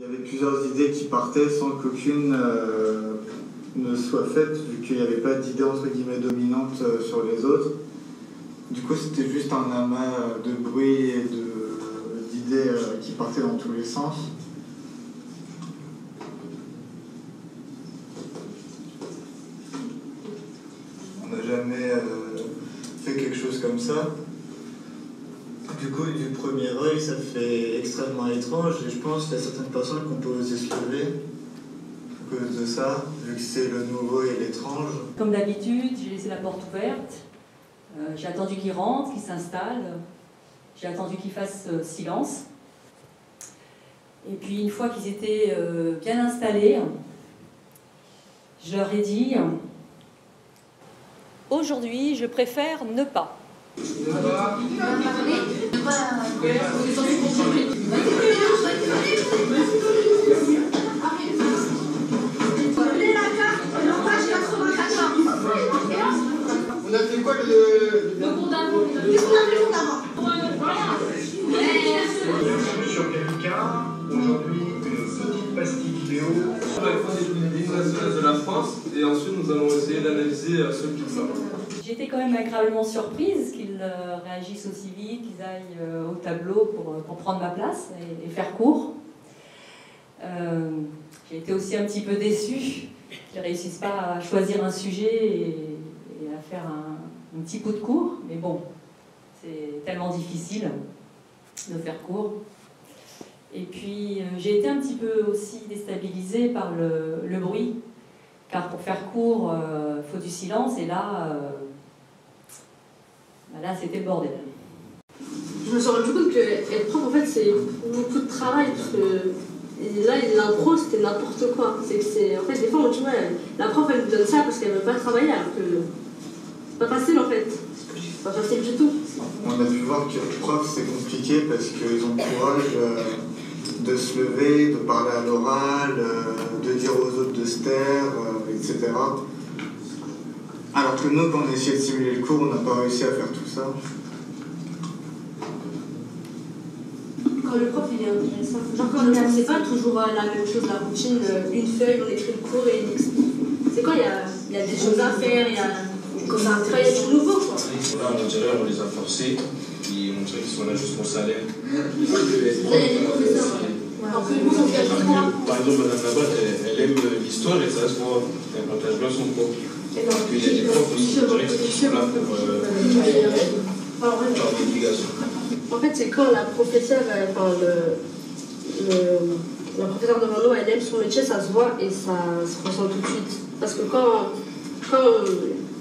Il y avait plusieurs idées qui partaient sans qu'aucune ne soit faite, vu qu'il n'y avait pas d'idée entre guillemets dominante sur les autres. Du coup, c'était juste un amas de bruit et d'idées qui partaient dans tous les sens. On n'a jamais fait quelque chose comme ça. Du coup, du premier œil, ça fait extrêmement étrange et je pense qu'il y a certaines personnes qui ont pas osé se lever à cause de ça, vu que c'est le nouveau et l'étrange. Comme d'habitude, j'ai laissé la porte ouverte, j'ai attendu qu'ils rentrent, qu'ils s'installent, j'ai attendu qu'ils fassent silence. Et puis une fois qu'ils étaient bien installés, je leur ai dit « Aujourd'hui, je préfère ne pas ». On a fait quoi le fondament? Qu'est-ce qu'on a fait le fondament? Sur quelqu'un, aujourd'hui, une petite pastille vidéo. On va prendre des hymnes nationales de la France et ensuite nous allons essayer d'analyser ce qu'ils savent. J'étais quand même agréablement surprise qu'ils réagissent aussi vite, qu'ils aillent au tableau pour prendre ma place et faire cours. J'ai été aussi un petit peu déçue qu'ils ne réussissent pas à choisir un sujet et à faire un petit bout de cours. Mais bon, c'est tellement difficile de faire cours. Et puis j'ai été un petit peu aussi déstabilisée par le bruit, car pour faire cours, il faut du silence, et là c'était le bordel. Je me suis rendu compte que être prof, en fait, c'est beaucoup de travail, parce que là, l'impro, c'était n'importe quoi. En fait, des fois, on dit, ouais, la prof, elle nous donne ça parce qu'elle veut pas travailler, alors que c'est pas facile, en fait. C'est pas facile du tout. On a pu voir que le prof, c'est compliqué parce qu'ils ont le courage de se lever, de parler à l'oral, de dire aux autres de se taire, etc. Alors que nous, quand on essayait de simuler le cours, on n'a pas réussi à faire tout ça. Quand le prof, il est intéressant. Genre, quand c'est pas toujours la même chose, la routine, une feuille, on écrit le cours et il explique. C'est quand il y a des choses à faire, il y a du nouveau, quoi. Là, on dirait on les a forcés, et on dirait qu'ils sont là juste pour salaire. Là, il y a des professeurs. Par exemple, Madame Nabat, elle aime l'histoire et ça se voit. Elle partage bien son cours. Parce qu'il y a des profs aussi, on dirait qu'ils sont là pour leur obligation. En fait, c'est quand la professeure, la professeure devant nous, elle aime son métier, ça se voit et ça se ressent tout de suite. Parce que quand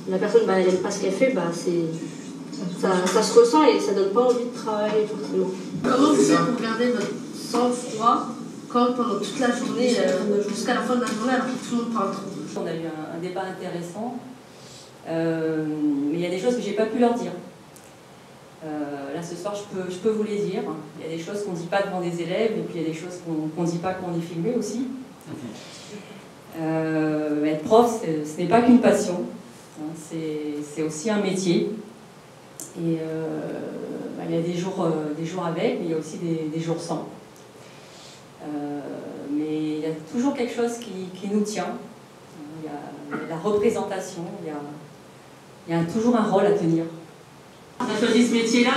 la personne elle n'aime pas ce qu'elle fait, ça se ressent et ça donne pas envie de travailler forcément. Comment vous faites pour garder votre sang-froid quand pendant toute la journée, jusqu'à la fin de la journée, alors que tout le monde parle trop? On a eu un débat intéressant, mais il y a des choses que j'ai pas pu leur dire. Là ce soir je peux vous les dire. Il y a des choses qu'on ne dit pas devant des élèves et puis il y a des choses qu'on ne dit pas quand on est filmé aussi. Être prof, ce n'est pas qu'une passion, hein, c'est aussi un métier. Et il y a des jours avec, mais il y a aussi des jours sans. Mais il y a toujours quelque chose qui nous tient. Il y a la représentation, il y a toujours un rôle à tenir. On a choisi ce métier-là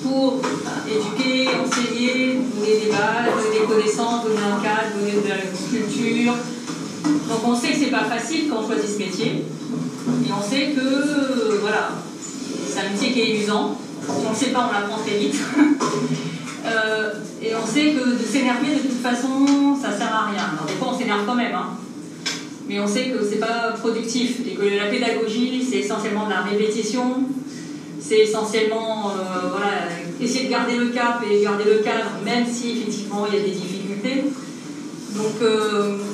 pour éduquer, enseigner, donner des bases, donner des connaissances, donner un cadre, donner de la culture. Donc on sait que c'est pas facile quand on choisit ce métier. Et on sait que voilà, c'est un métier qui est usant. Si on ne sait pas, on l'apprend très vite. Et on sait que de s'énerver, de toute façon, ça sert à rien. Alors des fois, on s'énerve quand même, hein. Mais on sait que c'est pas productif et que la pédagogie, c'est essentiellement de la répétition. C'est essentiellement essayer de garder le cap et garder le cadre, même si effectivement il y a des difficultés. Donc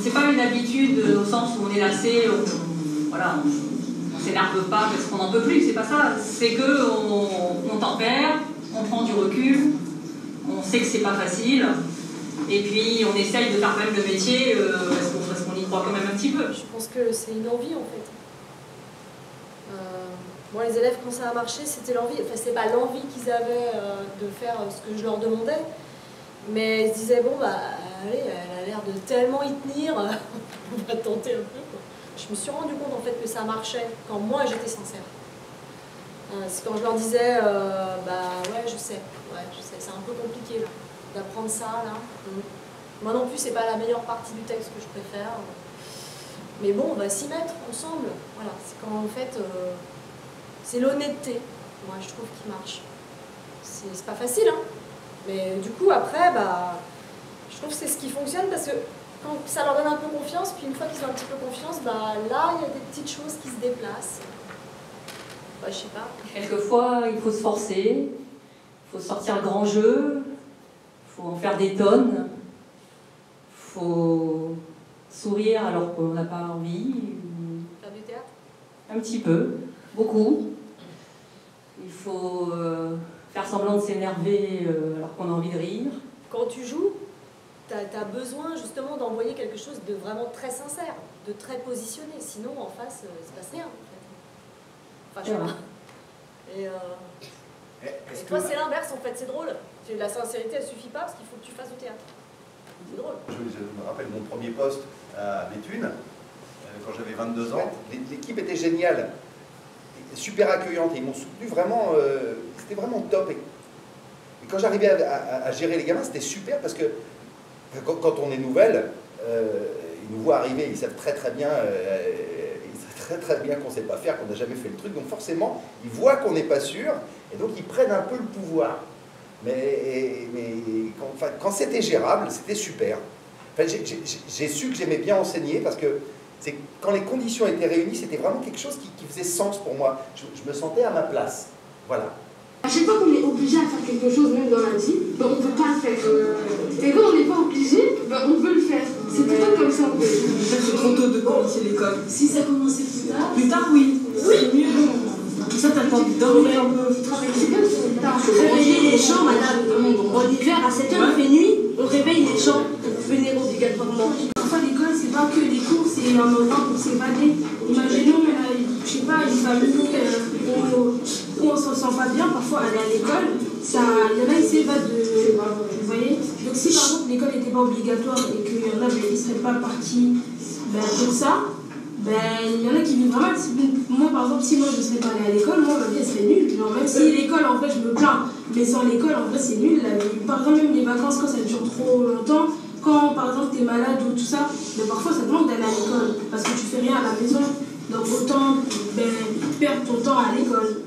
c'est pas une habitude au sens où on est lassé, on s'énerve pas parce qu'on n'en peut plus, c'est pas ça. C'est qu'on tempère, on prend du recul, on sait que c'est pas facile, et puis on essaye de faire quand même le métier parce qu'on y croit quand même un petit peu. Je pense que c'est une envie en fait. Moi, les élèves, quand ça a marché, c'était l'envie. Enfin, c'est pas l'envie qu'ils avaient de faire ce que je leur demandais, mais ils se disaient bon, allez, elle a l'air de tellement y tenir, on va tenter un peu, quoi. Je me suis rendu compte en fait que ça marchait quand moi j'étais sincère. C'est quand je leur disais, bah ouais je sais, c'est un peu compliqué là, d'apprendre ça là. Moi non plus c'est pas la meilleure partie du texte que je préfère. Mais bon, on va s'y mettre ensemble. Voilà, c'est quand en fait, c'est l'honnêteté, moi je trouve, qui marche. C'est pas facile, hein. Mais du coup après, bah, je trouve que c'est ce qui fonctionne parce que quand ça leur donne un peu confiance, puis une fois qu'ils ont un petit peu confiance, bah là il y a des petites choses qui se déplacent. Bah, je sais pas. Quelquefois, il faut se forcer, il faut sortir grand jeu, il faut en faire des tonnes, il faut sourire alors qu'on n'a pas envie. Faire du théâtre ? Un petit peu, beaucoup. Il faut faire semblant de s'énerver alors qu'on a envie de rire. Quand tu joues, tu as besoin justement d'envoyer quelque chose de vraiment très sincère, de très positionné. Sinon, en face, il ne se passe rien. En fait. Enfin, je sais pas. Et toi, c'est l'inverse, en fait, c'est drôle. La sincérité, elle suffit pas parce qu'il faut que tu fasses du théâtre. C'est drôle. Je me rappelle mon premier poste à Béthune, quand j'avais 22 ans. L'équipe était géniale, super accueillante, et ils m'ont soutenu vraiment, c'était vraiment top. Et quand j'arrivais à gérer les gamins, c'était super parce que quand on est nouvelle, ils nous voient arriver, ils savent très bien qu'on ne sait pas faire, qu'on n'a jamais fait le truc, donc forcément, ils voient qu'on n'est pas sûr, et donc ils prennent un peu le pouvoir. Mais quand c'était gérable, c'était super. Enfin, j'ai su que j'aimais bien enseigner, parce que quand les conditions étaient réunies, c'était vraiment quelque chose qui faisait sens pour moi. Je me sentais à ma place. Voilà. À chaque fois qu'on est obligé à faire quelque chose, même dans la vie, ben on ne peut pas le faire. Et quand on n'est pas obligé, ben on peut le faire. C'est tout le temps comme ça. C'est trop tôt de commencer l'école. Si ça commençait plus tard. Plus tard, oui. C'est mieux. Comme ça, t'as le temps de dormir un peu. Réveiller les champs, madame. En hiver, à 7h, il fait nuit, on réveille les champs pour venir obligatoirement. Parfois, l'école, c'est pas que des cours, c'est un moment pour s'évader. Imaginons, je sais pas, une famille où on se sent pas bien, parfois aller à l'école, il y en a qui s'évadent vous voyez. Donc si par exemple l'école n'était pas obligatoire et qu'il y en a qui ne seraient pas partis pour ça, il y en a qui vivent vraiment. Moi par exemple, si moi je ne serais pas allée à l'école, moi ma vie elle serait nulle. Genre, même si l'école en vrai je me plains, mais sans l'école en vrai c'est nul. Par exemple même les vacances quand ça dure trop longtemps, quand par exemple tu es malade ou tout ça, parfois ça te manque d'aller à l'école parce que tu fais rien à la maison. Donc autant perdre ton temps à l'école.